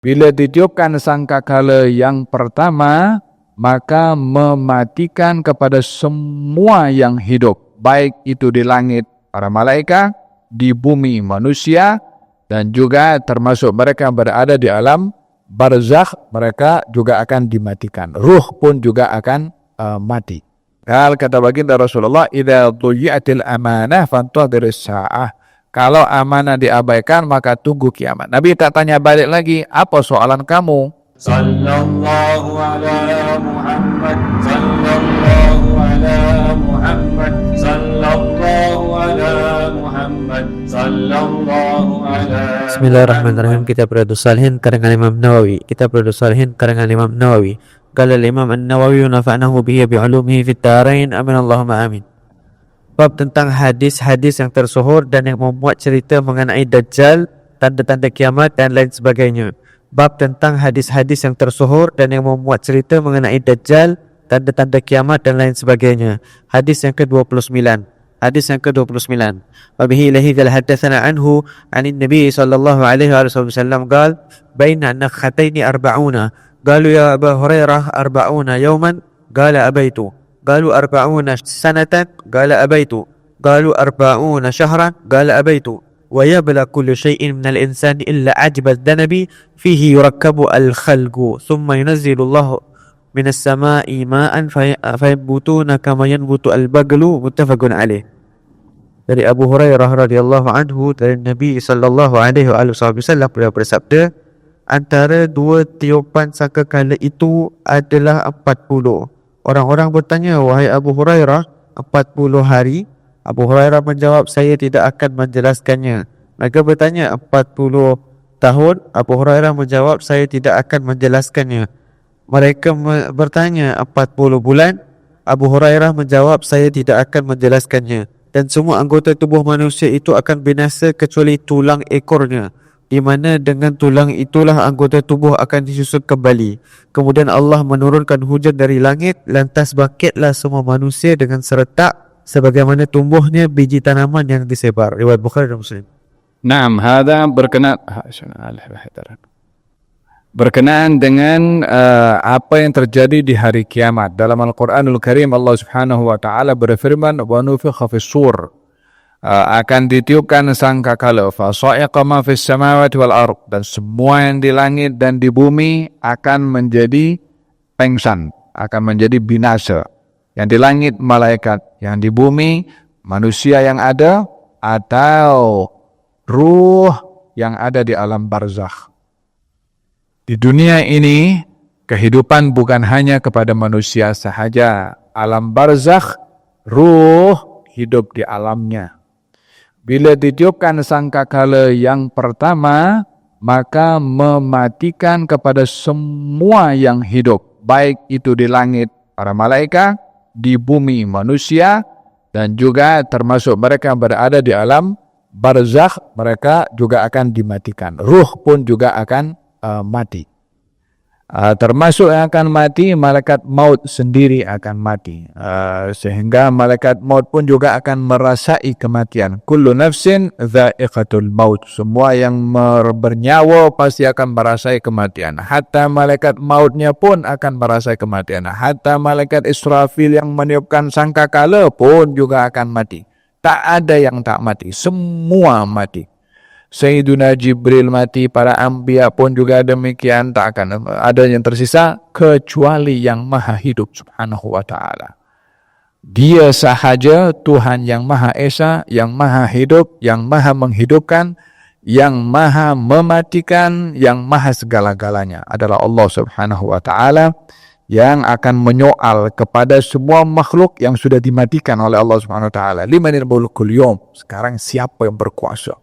Bila ditiupkan sangkakala yang pertama, maka mematikan kepada semua yang hidup, baik itu di langit para malaikat, di bumi manusia, dan juga termasuk mereka yang berada di alam barzakh, mereka juga akan dimatikan. Ruh pun juga akan mati. Kata baginda Rasulullah, idza dhuyi'atil amanah fantadhiris sa'ah. Kalau amanah diabaikan, maka tunggu kiamat. Nabi tak tanya balik lagi, apa soalan kamu? Sallallahu ala Muhammad, sallallahu ala Muhammad, sallallahu ala Muhammad, sallallahu ala. Bismillahirrahmanirrahim. Kita Riyadhus Shalihin karangan Imam Nawawi. Karangan Imam Nawawi. Qala al-Imam An-Nawawi nafa'nahu bihi bi'ulumihi fid darain. Amin Allahumma amin. Bab tentang hadis-hadis yang tersohor dan yang memuat cerita mengenai Dajjal, tanda-tanda kiamat dan lain sebagainya. Bab tentang hadis-hadis yang tersohor dan yang memuat cerita mengenai Dajjal, tanda-tanda kiamat dan lain sebagainya. Hadis yang ke-29. Wabihi ilahi dzal hadatsana anhu anin nabi sallallahu alaihi wasallam qala baina nakhataini arba'una qalu ya Abu Hurairah arba'una yawman qala abaitu قالوا 40 سنة قال أبيت قالوا 40 شهرا قال أبيت ويبلى كل شيء من الإنسان إلا عجب الذنب فيه يركب الخلق ثم ينزل الله من السماء ماء فينبتون كما ينبت البقل متفق عليه. Dari Abu Hurairah radhiyallahu anhu, dari Nabi sallallahu alaihi wasallam beliau bersabda, antara dua tiupan sangkakala itu adalah 40. Orang-orang bertanya, wahai Abu Hurairah, 40 hari? Abu Hurairah menjawab, saya tidak akan menjelaskannya. Mereka bertanya, 40 tahun? Abu Hurairah menjawab, saya tidak akan menjelaskannya. Mereka bertanya, 40 bulan? Abu Hurairah menjawab, saya tidak akan menjelaskannya. Dan semua anggota tubuh manusia itu akan binasa kecuali tulang ekornya, di mana dengan tulang itulah anggota tubuh akan disusun kembali. Kemudian Allah menurunkan hujan dari langit, lantas bangkitlah semua manusia dengan serentak sebagaimana tumbuhnya biji tanaman yang disebar. Riwayat Bukhari dan Muslim. Naam, hadza berkenaan dengan apa yang terjadi di hari kiamat. Dalam Al-Qur'anul Karim Allah Subhanahu wa taala berfirman, "Wa nufikha fis-sur." Akan ditiupkan sangkakala, fa sa'iqa ma fis samawati wal ard, dan semua yang di langit dan di bumi akan menjadi pengsan, akan menjadi binasa. Yang di langit malaikat, yang di bumi manusia yang ada atau ruh yang ada di alam barzakh. Di dunia ini kehidupan bukan hanya kepada manusia sahaja. Alam barzakh, ruh hidup di alamnya. Bila ditiupkan sangkakala yang pertama, maka mematikan kepada semua yang hidup, baik itu di langit para malaikat, di bumi manusia, dan juga termasuk mereka yang berada di alam barzakh, mereka juga akan dimatikan. Ruh pun juga akan mati. Termasuk yang akan mati, malaikat maut sendiri akan mati. Sehingga malaikat maut pun juga akan merasai kematian. Kullu nafsin dha'iqatul maut. Semua yang bernyawa pasti akan merasai kematian. Hatta malaikat mautnya pun akan merasai kematian. Hatta malaikat Israfil yang meniupkan sangkakala pun juga akan mati. Tak ada yang tak mati. Semua mati. Sayyiduna Jibril mati, para anbiya pun juga demikian, tak akan ada yang tersisa kecuali yang maha hidup subhanahu wa ta'ala. Dia sahaja Tuhan yang maha esa, yang maha hidup, yang maha menghidupkan, yang maha mematikan, yang maha segala-galanya adalah Allah subhanahu wa ta'ala, yang akan menyoal kepada semua makhluk yang sudah dimatikan oleh Allah subhanahu wa ta'ala. Limanil mulkul yawm, sekarang siapa yang berkuasa?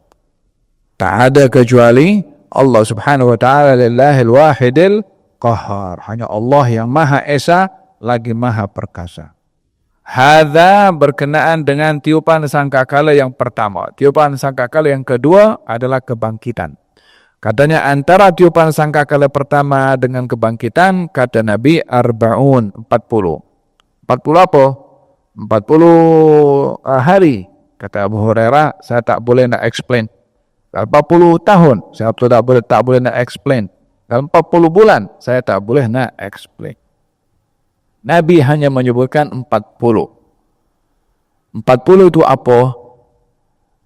Tak ada kecuali Allah subhanahu wa ta'ala, lillahil wahidil qahar. Hanya Allah yang maha esa lagi maha perkasa. Hadza berkenaan dengan tiupan sangkakala yang pertama. Tiupan sangkakala yang kedua adalah kebangkitan. Katanya antara tiupan sangkakala pertama dengan kebangkitan, kata Nabi, arba'un, 40. 40 apa? 40 hari. Kata Abu Hurairah, saya tak boleh nak explain. 40 tahun, saya tak boleh nak explain. Dalam 40 bulan saya tak boleh nak explain. Nabi hanya menyebutkan 40. 40 itu apa?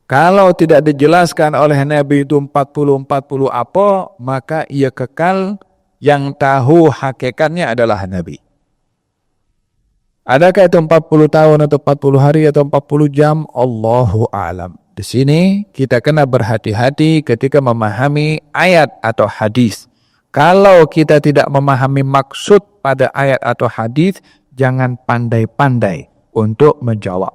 Kalau tidak dijelaskan oleh Nabi itu 40 apa, maka ia kekal, yang tahu hakikatnya adalah Nabi. Adakah itu 40 tahun atau 40 hari atau 40 jam? Allahu a'lam. Di sini kita kena berhati-hati ketika memahami ayat atau hadis. Kalau kita tidak memahami maksud pada ayat atau hadis, jangan pandai-pandai untuk menjawab.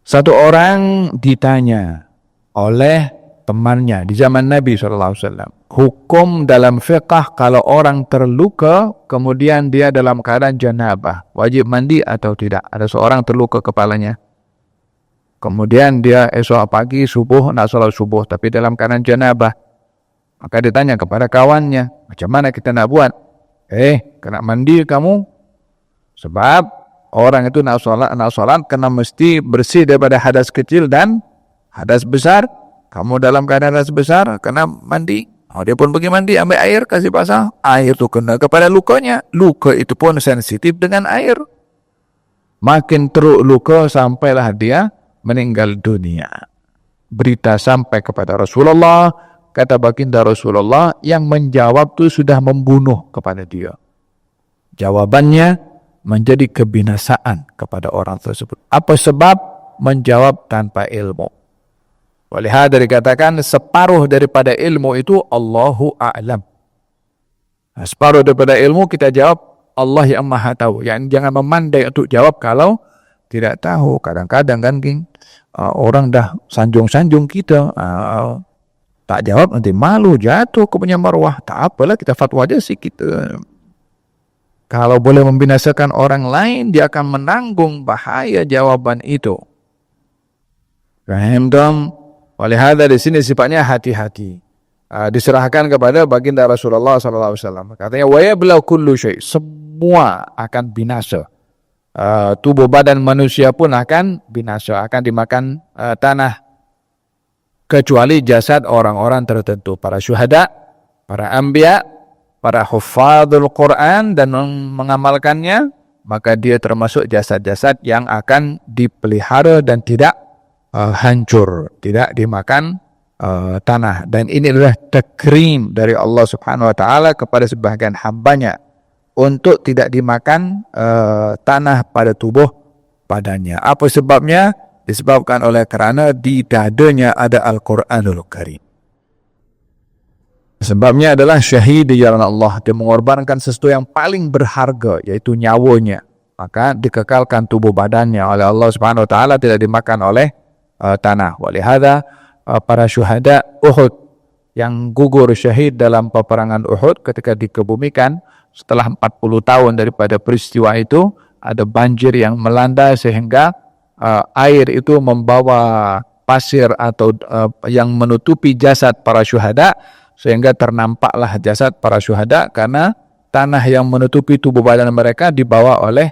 Satu orang ditanya oleh temannya di zaman Nabi SAW, hukum dalam fiqh kalau orang terluka kemudian dia dalam keadaan janabah, wajib mandi atau tidak? Ada seorang terluka kepalanya, kemudian dia esok pagi subuh nak salat subuh tapi dalam keadaan janabah, maka ditanya kepada kawannya, macam mana kita nak buat? Kena mandi kamu, sebab orang itu nak solat kena mesti bersih daripada hadas kecil dan hadas besar. Kamu dalam keadaan hadas besar kena mandi. Dia pun pergi mandi, ambil air, kasih basah. Air itu kena kepada lukanya. Luka itu pun sensitif dengan air. Makin teruk luka sampailah dia meninggal dunia. Berita sampai kepada Rasulullah. Kata baginda Rasulullah, yang menjawab itu sudah membunuh kepada dia. Jawabannya menjadi kebinasaan kepada orang tersebut. Apa sebab? Menjawab tanpa ilmu. Walihada dikatakan separuh daripada ilmu itu Allahu a'lam. Separuh daripada ilmu kita jawab Allah yang maha tahu. Yang jangan memandai untuk jawab kalau tidak tahu. Kadang-kadang kan orang dah sanjung-sanjung kita, tak jawab nanti malu, jatuh ke punya marwah. Tak apalah, kita fatwa aja sih kita. Kalau boleh membinasakan orang lain, dia akan menanggung bahaya jawaban itu. Faham dong? Oleh hadza di sini sifatnya hati-hati. Diserahkan kepada baginda Rasulullah SAW. Katanya, wa yabla kullu syai', semua akan binasa. Tubuh badan manusia pun akan binasa, akan dimakan tanah. Kecuali jasad orang-orang tertentu, para syuhada, para anbiya, para hufadzul Quran dan mengamalkannya, maka dia termasuk jasad-jasad yang akan dipelihara dan tidak hancur, tidak dimakan tanah. Dan ini adalah takrim dari Allah Subhanahu wa taala kepada sebagian hambanya untuk tidak dimakan tanah pada tubuh badannya. Apa sebabnya? Disebabkan oleh kerana di dadanya ada Al-Quranul Karim. Sebabnya adalah syahid di jalan Allah. Dia mengorbankan sesuatu yang paling berharga, yaitu nyawanya. Maka dikekalkan tubuh badannya oleh Allah Subhanahu wa taala, tidak dimakan oleh tanah. Walihada para syuhada Uhud yang gugur syahid dalam peperangan Uhud ketika dikebumikan setelah 40 tahun daripada peristiwa itu, ada banjir yang melanda sehingga air itu membawa pasir atau yang menutupi jasad para syuhada, sehingga ternampaklah jasad para syuhada karena tanah yang menutupi tubuh badan mereka dibawa oleh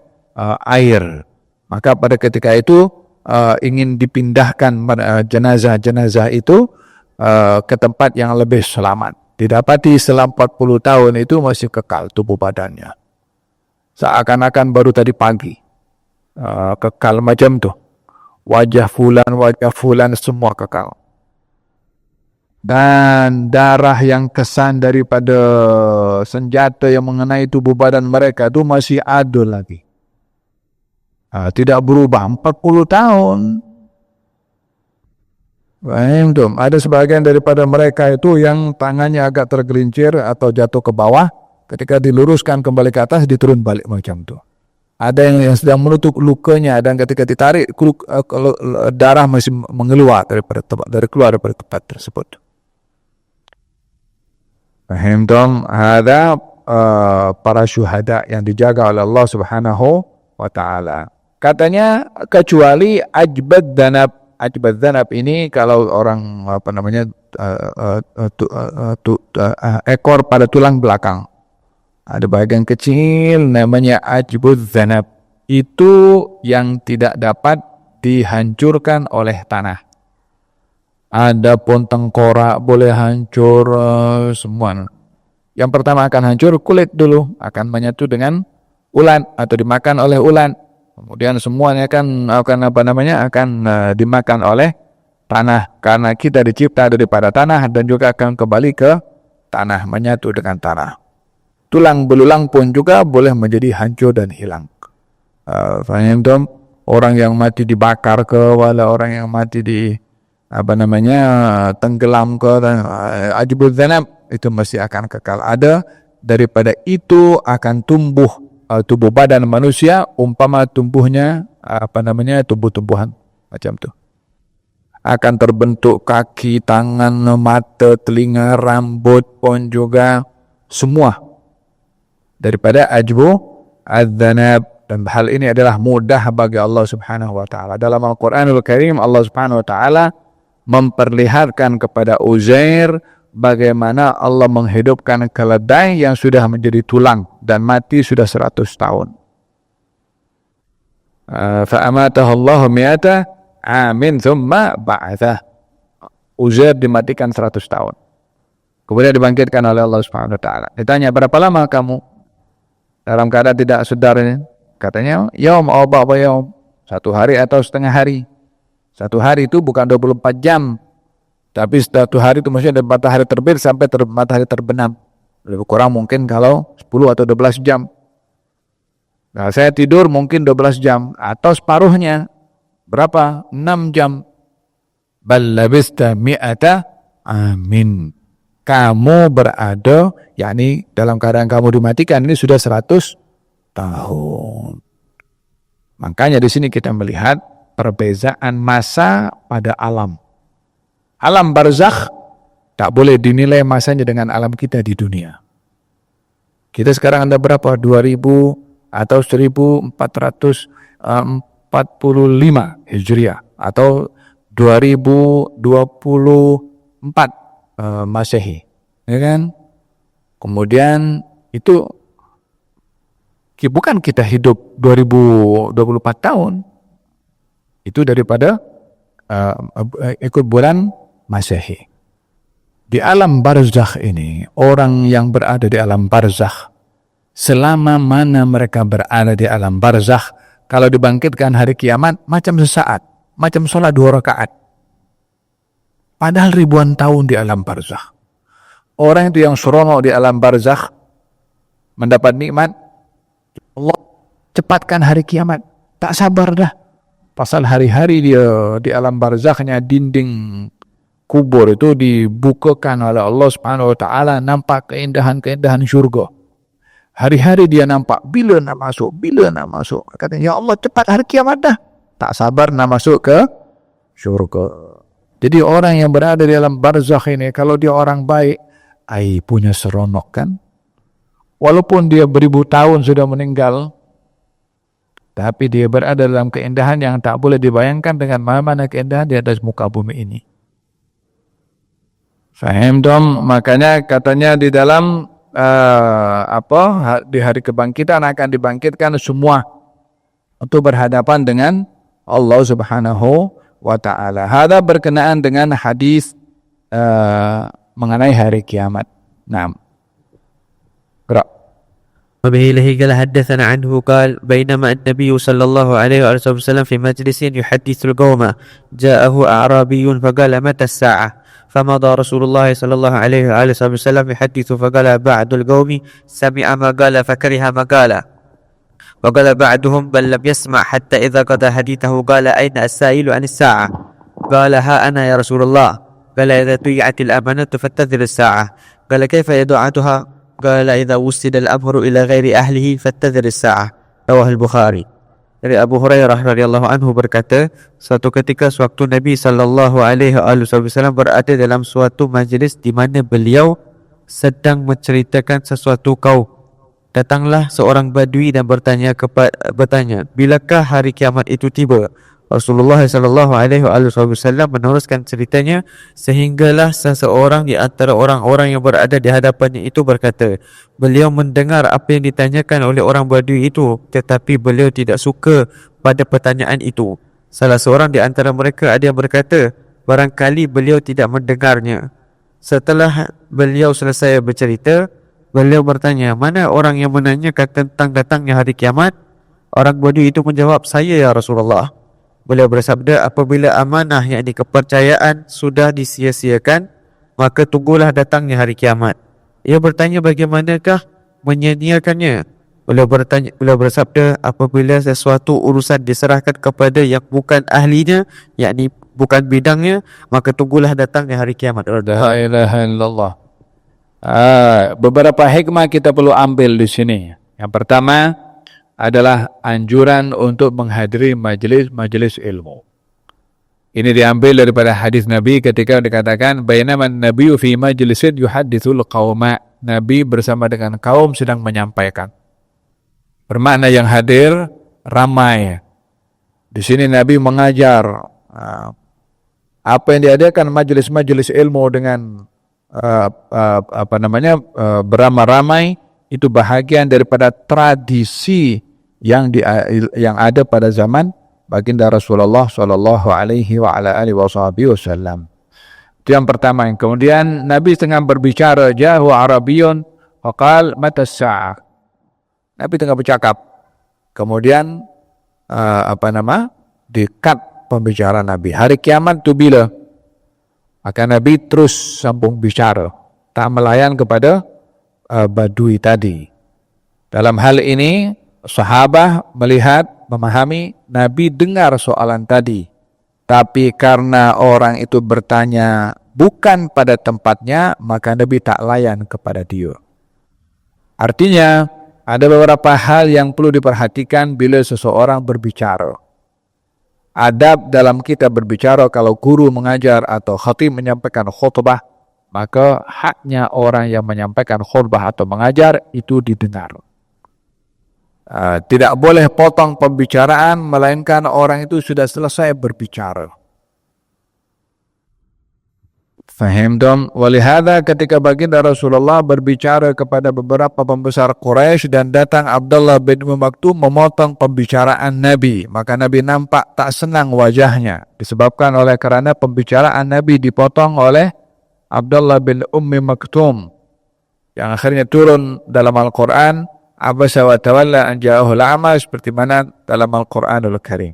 air. Maka pada ketika itu ingin dipindahkan jenazah-jenazah itu ke tempat yang lebih selamat. Didapati selama 40 tahun itu masih kekal tubuh badannya, seakan-akan baru tadi pagi. Kekal macam tu, wajah fulan semua kekal, dan darah yang kesan daripada senjata yang mengenai tubuh badan mereka itu masih ada lagi, tidak berubah 40 tahun. Faham tu? Ada sebagian daripada mereka itu yang tangannya agak tergelincir atau jatuh ke bawah, ketika diluruskan kembali ke atas diturun balik macam tu. Ada yang sedang menutup lukanya dan ketika ditarik darah masih mengeluar daripada tempat tersebut. Faham dong? Ada para syuhada yang dijaga oleh Allah Subhanahu wa taala. Katanya kecuali ajbad danab ini, kalau orang ekor pada tulang belakang. Ada bagian kecil namanya ajbud zanab. Itu yang tidak dapat dihancurkan oleh tanah. Adapun tengkorak boleh hancur semua. Yang pertama akan hancur kulit dulu, akan menyatu dengan ulat atau dimakan oleh ulat. Kemudian semuanya akan dimakan oleh tanah, karena kita dicipta daripada tanah dan juga akan kembali ke tanah, menyatu dengan tanah. Tulang belulang pun juga boleh menjadi hancur dan hilang. Faham dong? Orang yang mati dibakar ke, wala orang yang mati di tenggelam ke, ajibul dzanab, itu masih akan kekal ada. Daripada itu akan tumbuh tubuh badan manusia umpama tumbuhnya tumbuh-tumbuhan macam tu. Akan terbentuk kaki, tangan, mata, telinga, rambut pun juga semua daripada ajbu adzanab. Dan hal ini adalah mudah bagi Allah Subhanahu wa taala. Dalam Al-Qur'anul Karim Allah Subhanahu wa taala memperlihatkan kepada Uzair bagaimana Allah menghidupkan keledai yang sudah menjadi tulang dan mati sudah 100 tahun. Fa'amatahu Allahu mi'ata amin thumma ba'athah. Uzair dimatikan 100 tahun. Kemudian dibangkitkan oleh Allah Subhanahu wa taala. Ditanya, berapa lama kamu dalam keadaan tidak sadarnya? Katanya, yaum aw ba'da yaum, 1 hari atau setengah hari. 1 hari itu bukan 24 jam. Tapi 1 hari itu maksudnya dari matahari terbit sampai matahari terbenam. Lebih kurang mungkin kalau 10 atau 12 jam. Nah, saya tidur mungkin 12 jam atau separuhnya. Berapa? 6 jam. Bal labista mi'ata amin. Kamu berada, yakni dalam keadaan kamu dimatikan ini sudah 100 tahun. Makanya di sini kita melihat perbezaan masa pada alam. Alam barzakh tak boleh dinilai masanya dengan alam kita di dunia. Kita sekarang ada berapa? 2000 atau 1445 Hijriah atau 2024 Masehi, ya kan? Kemudian itu bukan kita hidup 2024 tahun. Itu daripada ikut bulan Masehi. Di alam barzakh ini, orang yang berada di alam barzakh, selama mana mereka berada di alam barzakh, kalau dibangkitkan hari kiamat, macam sesaat, macam sholat 2 rakaat. Padahal ribuan tahun di alam barzakh. Orang itu yang seronok di alam barzakh, mendapat nikmat, Allah cepatkan hari kiamat, tak sabar dah. Pasal hari-hari dia di alam barzakhnya, dinding kubur itu dibukakan oleh Allah Subhanahu wa taala, nampak keindahan-keindahan syurga. Hari-hari dia nampak bila nak masuk. Katanya, ya Allah cepat hari kiamat dah. Tak sabar nak masuk ke syurga. Jadi orang yang berada di dalam barzakh ini, kalau dia orang baik, punya seronok kan? Walaupun dia beribu tahun sudah meninggal, tapi dia berada dalam keindahan yang tak boleh dibayangkan dengan mana keindahan di atas muka bumi ini. Faham dong? Makanya katanya di dalam di hari kebangkitan akan dibangkitkan semua untuk berhadapan dengan Allah Subhanahu wa taala. Hada berkenaan dengan hadis mengenai hari kiamat. Naam. وبه له قال حدثنا عنه قال بينما النبي صلى الله عليه وسلم في مجلس يحدث القوم جاءه أعرابي فقال متى الساعة فمضى رسول الله صلى الله عليه وسلم يحدث فقال بعد القوم سمع ما قال فكره ما قال وقال بعدهم بل لم يسمع حتى إذا قضى حديثه قال أين السائل عن الساعة قال ها أنا يا رسول الله قال إذا ضيعت الأمانة فانتظر الساعة قال كيف يدعتها قال إذا وسد الأمر إلى غير أهله فانتظر الساعة رواه البخاري. Dari Abu Hurairah radhiyallahu anhu berkata, suatu ketika sewaktu Nabi sallallahu alaihi wasallam berada dalam suatu majlis di mana beliau sedang menceritakan sesuatu kaum, datanglah seorang badui dan bertanya, bilakah hari kiamat itu tiba? Rasulullah sallallahu alaihi wasallam meneruskan ceritanya sehinggalah seseorang di antara orang-orang yang berada di hadapannya itu berkata, beliau mendengar apa yang ditanyakan oleh orang Badui itu, tetapi beliau tidak suka pada pertanyaan itu. Salah seorang di antara mereka ada yang berkata, barangkali beliau tidak mendengarnya. Setelah beliau selesai bercerita, Beliau bertanya, mana orang yang menanyakan tentang datangnya hari kiamat? Orang Badui itu menjawab, saya ya Rasulullah. Beliau bersabda, apabila amanah yakni kepercayaan sudah disia-siakan, maka tunggulah datangnya hari kiamat. Ia bertanya, bagaimanakah menyia-nyiakannya? Beliau bersabda, apabila sesuatu urusan diserahkan kepada yang bukan ahlinya, yakni bukan bidangnya, maka tunggulah datangnya hari kiamat. La ilaha illallah. Beberapa hikmah kita perlu ambil di sini. Yang pertama adalah anjuran untuk menghadiri majelis-majelis ilmu. Ini diambil daripada hadis Nabi ketika dikatakan bainama an-nabiyyu fi majlisin yuhadditsul qauma. Nabi bersama dengan kaum sedang menyampaikan. Bermakna yang hadir ramai. Di sini Nabi mengajar apa yang diadakan majelis-majelis ilmu dengan beramai-ramai itu bahagian daripada tradisi yang ada pada zaman baginda Rasulullah sallallahu alaihi wa ala alihi wasallam. Itu yang pertama. Kemudian Nabi tengah berbicara, jahu Arabiyun faqal mata as-sa'ah. Nabi tengah bercakap. Kemudian di-cut pembicaraan Nabi. Hari kiamat itu bila? Maka Nabi terus sambung bicara, tak melayan kepada Badui tadi. Dalam hal ini, sahabat melihat, memahami, Nabi dengar soalan tadi. Tapi karena orang itu bertanya bukan pada tempatnya, maka Nabi tak layan kepada dia. Artinya, ada beberapa hal yang perlu diperhatikan bila seseorang berbicara. Adab dalam kita berbicara kalau guru mengajar atau khatib menyampaikan khutbah, maka haknya orang yang menyampaikan khutbah atau mengajar itu didengar. Tidak boleh potong pembicaraan melainkan orang itu sudah selesai berbicara. Fahim dong? Walihada ketika baginda Rasulullah berbicara kepada beberapa pembesar Quraisy dan datang Abdullah bin Maktum memotong pembicaraan Nabi, maka Nabi nampak tak senang wajahnya disebabkan oleh kerana pembicaraan Nabi dipotong oleh Abdullah bin Maktum yang akhirnya turun dalam Al-Quran abasa wa tawalla an ja'ahul a'ma seperti mana dalam Al-Quranul Karim.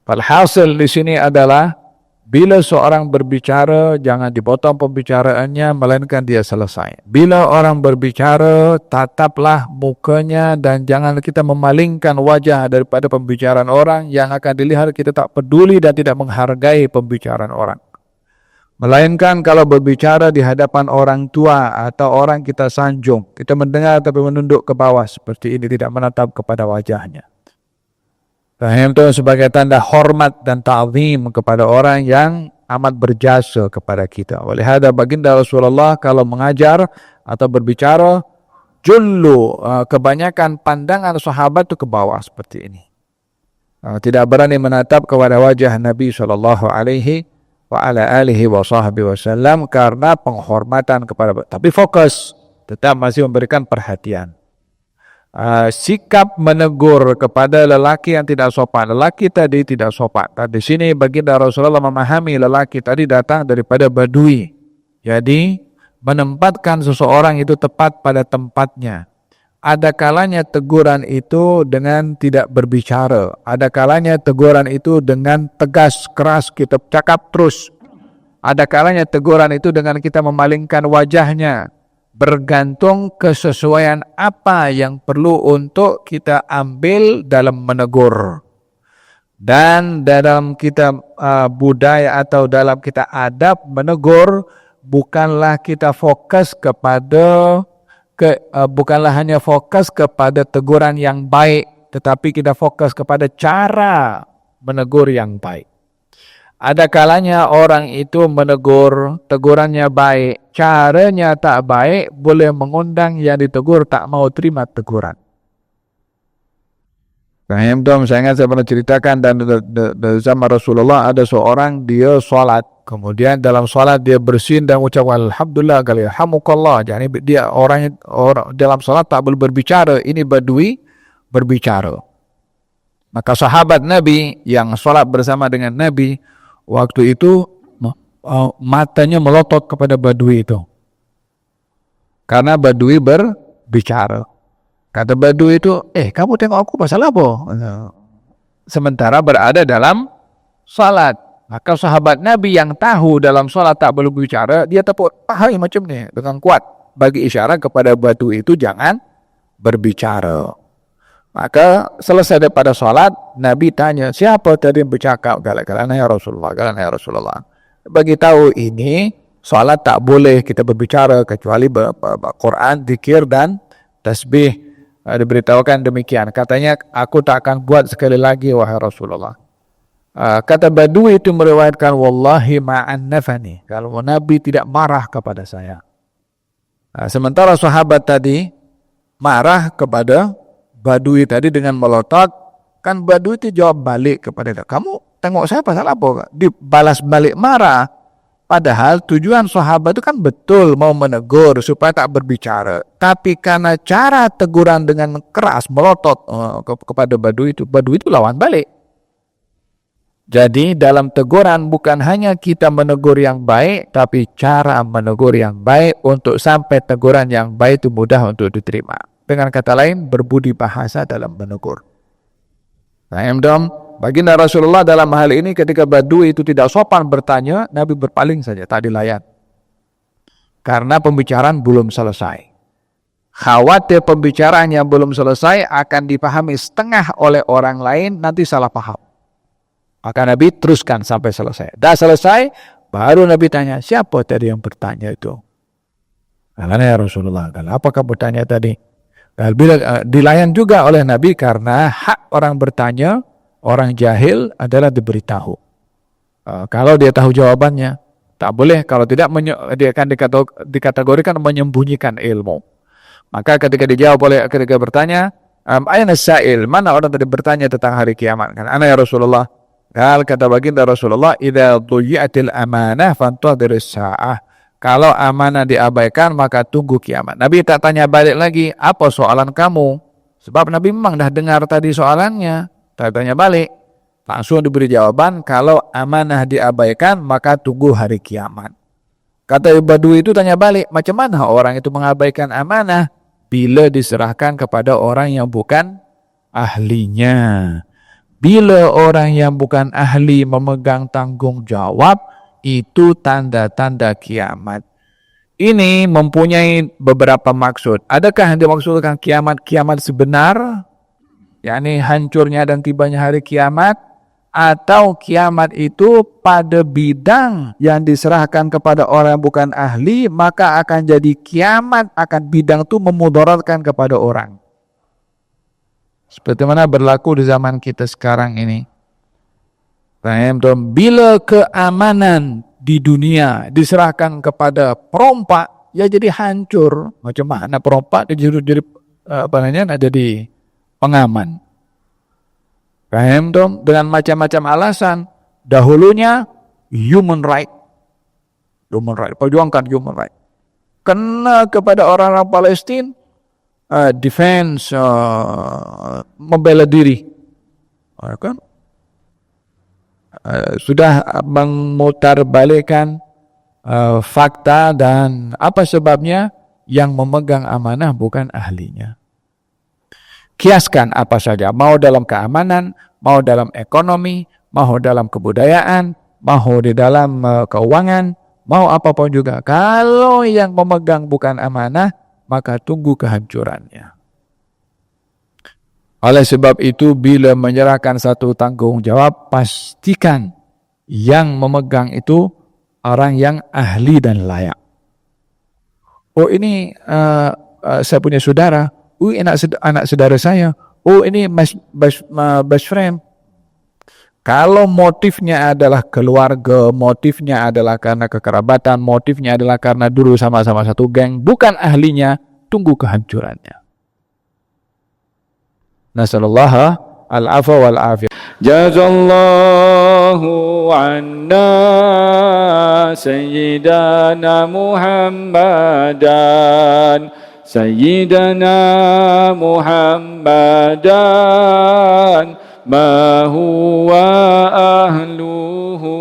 Falhasil di sini adalah bila seorang berbicara, jangan dipotong pembicaraannya, melainkan dia selesai. Bila orang berbicara, tataplah mukanya dan jangan kita memalingkan wajah daripada pembicaraan orang yang akan dilihat kita tak peduli dan tidak menghargai pembicaraan orang. Melainkan kalau berbicara di hadapan orang tua atau orang kita sanjung, kita mendengar tapi menunduk ke bawah seperti ini, tidak menatap kepada wajahnya. Fahim itu sebagai tanda hormat dan ta'zim kepada orang yang amat berjasa kepada kita. Walihada baginda Rasulullah kalau mengajar atau berbicara, kebanyakan pandangan sahabat itu ke bawah seperti ini. Tidak berani menatap kepada wajah Nabi sallallahu alaihi wa ala alihi wa sahbihi wasallam karena penghormatan kepada, tapi fokus, tetap masih memberikan perhatian. Sikap menegur kepada lelaki yang tidak sopan. Lelaki tadi tidak sopan. Di sini baginda Rasulullah memahami lelaki tadi datang daripada Badui. Jadi menempatkan seseorang itu tepat pada tempatnya. Ada kalanya teguran itu dengan tidak berbicara. Ada kalanya teguran itu dengan tegas, keras, kita cakap terus. Ada kalanya teguran itu dengan kita memalingkan wajahnya. Bergantung kesesuaian apa yang perlu untuk kita ambil dalam menegur. Dan dalam kita budaya atau dalam kita adab menegur, bukanlah kita fokus kepada bukanlah hanya fokus kepada teguran yang baik, tetapi kita fokus kepada cara menegur yang baik. Ada kalanya orang itu menegur, tegurannya baik, caranya tak baik, boleh mengundang yang ditegur tak mau terima teguran. Fahim dong, saya ingat saya pernah ceritakan dan zaman Rasulullah ada seorang dia sholat, kemudian dalam sholat dia bersin dan ucap alhamdulillah kali alhamdulillah. Jadi dia orang dalam sholat tak boleh berbicara, ini Badui berbicara. Maka sahabat Nabi yang sholat bersama dengan Nabi waktu itu matanya melotot kepada Badui itu. Karena Badui bicara. Kata Badui itu, kamu tengok aku pasal apa? Sementara berada dalam salat. Maka sahabat Nabi yang tahu dalam salat tak boleh bicara, dia tepuk paha macam ni dengan kuat bagi isyarat kepada Badui itu jangan berbicara. Maka selesai daripada salat, Nabi tanya, siapa tadi yang bercakap? Galak-galak, ya Rasulullah, ya Rasulullah. Bagi tahu ini, salat tak boleh kita berbicara kecuali Quran, zikir dan tasbih. Diberitahukan demikian. Katanya, aku tak akan buat sekali lagi, wahai Rasulullah. Kata Badui itu meriwayatkan, wallahi ma'annafani. Kalau Nabi tidak marah kepada saya. Sementara sahabat tadi marah kepada Badui tadi dengan melotot, kan Badui itu jawab balik kepada dia, kamu tengok saya pasal apa? Dibalas balik marah. Padahal tujuan sahabat itu kan betul mau menegur supaya tak berbicara. Tapi karena cara teguran dengan keras, melotot kepada Badui itu lawan balik. Jadi dalam teguran bukan hanya kita menegur yang baik, tapi cara menegur yang baik untuk sampai teguran yang baik itu mudah untuk diterima. Dengan kata lain, berbudi bahasa dalam menegur. Baginda Rasulullah dalam hal ini ketika Badui itu tidak sopan bertanya, Nabi berpaling saja, tak dilayan. Karena pembicaraan belum selesai. Khawatir pembicaraan yang belum selesai akan dipahami setengah oleh orang lain, nanti salah paham. Maka Nabi teruskan sampai selesai. Dah selesai, baru Nabi tanya, siapa tadi yang bertanya itu? Karena ya Rasulullah, apakah bertanya tadi? Bila dilayan juga oleh Nabi karena hak orang bertanya, orang jahil adalah diberitahu. Kalau dia tahu jawabannya, tak boleh. Kalau tidak, dia akan dikategorikan menyembunyikan ilmu. Maka ketika dijawab oleh, ketika bertanya, ayna sa'il, mana orang tadi bertanya tentang hari kiamat? Kan, ana ya Rasulullah. Kata baginda Rasulullah, idza dhuyi'atil amanah fantadhiris sa'ah. Kalau amanah diabaikan, maka tunggu kiamat. Nabi tak tanya balik lagi, apa soalan kamu? Sebab Nabi memang dah dengar tadi soalannya. Tak tanya balik. Langsung diberi jawaban, kalau amanah diabaikan, maka tunggu hari kiamat. Kata Badui itu tanya balik, macam mana orang itu mengabaikan amanah? Bila diserahkan kepada orang yang bukan ahlinya. Bila orang yang bukan ahli memegang tanggung jawab, itu tanda-tanda kiamat. Ini mempunyai beberapa maksud. Adakah yang dimaksudkan kiamat sebenar? yakni hancurnya dan tibanya hari kiamat, atau kiamat itu pada bidang yang diserahkan kepada orang yang bukan ahli, maka akan jadi kiamat, akan bidang itu memudaratkan kepada orang. Seperti mana berlaku di zaman kita sekarang ini. Bila keamanan di dunia diserahkan kepada perompak, ya jadi hancur. Macam mana perompak dia jadi jadi pengaman. Paham dong? Dengan macam-macam alasan. Dahulunya human right, perjuangkan human right. Kena kepada orang-orang Palestina, defense, membela diri, kan? Sudah memutarbalikkan fakta dan apa sebabnya, yang memegang amanah bukan ahlinya. Kiaskan apa saja, mau dalam keamanan, mau dalam ekonomi, mau dalam kebudayaan, mau di dalam keuangan, mau apapun juga. Kalau yang memegang bukan amanah, maka tunggu kehancurannya. Oleh sebab itu, bila menyerahkan satu tanggung jawab, pastikan yang memegang itu orang yang ahli dan layak. Oh, ini saya punya saudara. Oh, anak saudara saya. Oh, ini best friend. Kalau motifnya adalah keluarga, motifnya adalah karena kekerabatan, motifnya adalah karena dulu sama-sama satu geng, bukan ahlinya, tunggu kehancurannya. Nasallallahu al-afwa wal afiyah. Jazallahu anna sayyidana Muhammadan ma huwa ahluhu